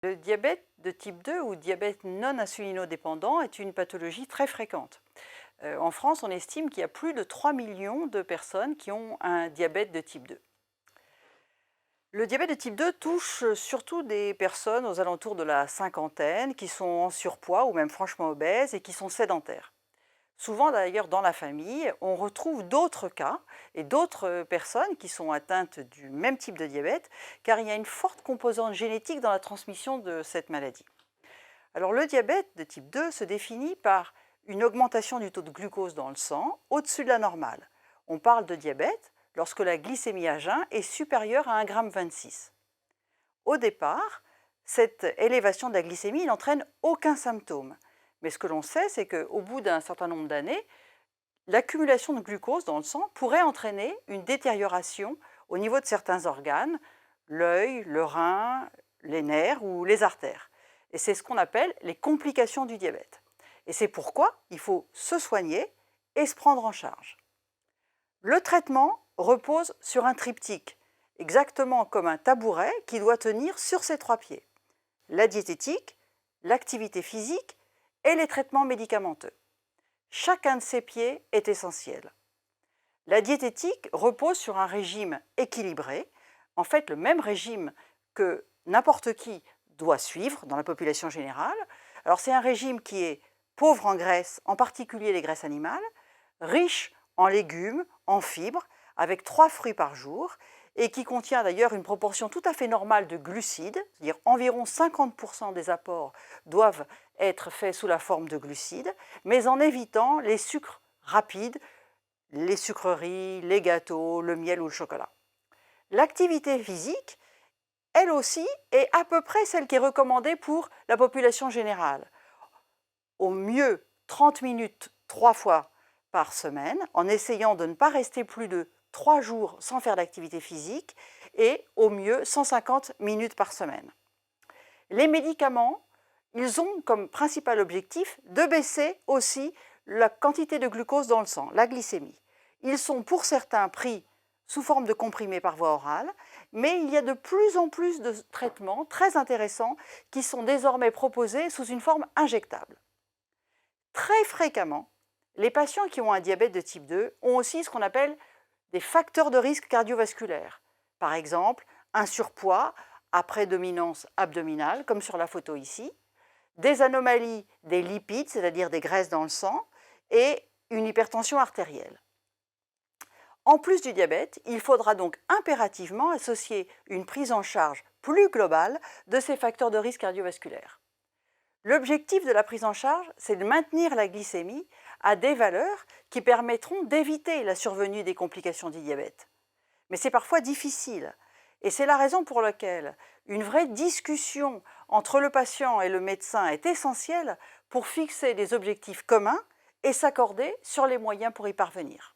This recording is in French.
Le diabète de type 2 ou diabète non insulinodépendant est une pathologie très fréquente. En France, on estime qu'il y a plus de 3 millions de personnes qui ont un diabète de type 2. Le diabète de type 2 touche surtout des personnes aux alentours de la cinquantaine qui sont en surpoids ou même franchement obèses et qui sont sédentaires. Souvent d'ailleurs dans la famille, on retrouve d'autres cas et d'autres personnes qui sont atteintes du même type de diabète car il y a une forte composante génétique dans la transmission de cette maladie. Alors le diabète de type 2 se définit par une augmentation du taux de glucose dans le sang au-dessus de la normale. On parle de diabète lorsque la glycémie à jeun est supérieure à 1,26 g. Au départ, cette élévation de la glycémie n'entraîne aucun symptôme. Mais ce que l'on sait, c'est qu'au bout d'un certain nombre d'années, l'accumulation de glucose dans le sang pourrait entraîner une détérioration au niveau de certains organes, l'œil, le rein, les nerfs ou les artères. Et c'est ce qu'on appelle les complications du diabète. Et c'est pourquoi il faut se soigner et se prendre en charge. Le traitement repose sur un triptyque, exactement comme un tabouret qui doit tenir sur ses 3 pieds. La diététique, l'activité physique et les traitements médicamenteux. Chacun de ces pieds est essentiel. La diététique repose sur un régime équilibré, en fait le même régime que n'importe qui doit suivre dans la population générale. Alors c'est un régime qui est pauvre en graisses, en particulier les graisses animales, riche en légumes, en fibres, avec 3 fruits par jour, et qui contient d'ailleurs une proportion tout à fait normale de glucides, c'est-à-dire environ 50% des apports doivent être faits sous la forme de glucides, mais en évitant les sucres rapides, les sucreries, les gâteaux, le miel ou le chocolat. L'activité physique, elle aussi, est à peu près celle qui est recommandée pour la population générale. Au mieux 30 minutes 3 fois par semaine, en essayant de ne pas rester plus de 3 jours sans faire d'activité physique, et au mieux 150 minutes par semaine. Les médicaments, ils ont comme principal objectif de baisser aussi la quantité de glucose dans le sang, la glycémie. Ils sont pour certains pris sous forme de comprimés par voie orale, mais il y a de plus en plus de traitements très intéressants qui sont désormais proposés sous une forme injectable. Très fréquemment, les patients qui ont un diabète de type 2 ont aussi ce qu'on appelle des facteurs de risque cardiovasculaire. Par exemple, un surpoids à prédominance abdominale, comme sur la photo ici, des anomalies des lipides, c'est-à-dire des graisses dans le sang, et une hypertension artérielle. En plus du diabète, il faudra donc impérativement associer une prise en charge plus globale de ces facteurs de risque cardiovasculaire. L'objectif de la prise en charge, c'est de maintenir la glycémie à des valeurs qui permettront d'éviter la survenue des complications du diabète. Mais c'est parfois difficile, et c'est la raison pour laquelle une vraie discussion entre le patient et le médecin est essentielle pour fixer des objectifs communs et s'accorder sur les moyens pour y parvenir.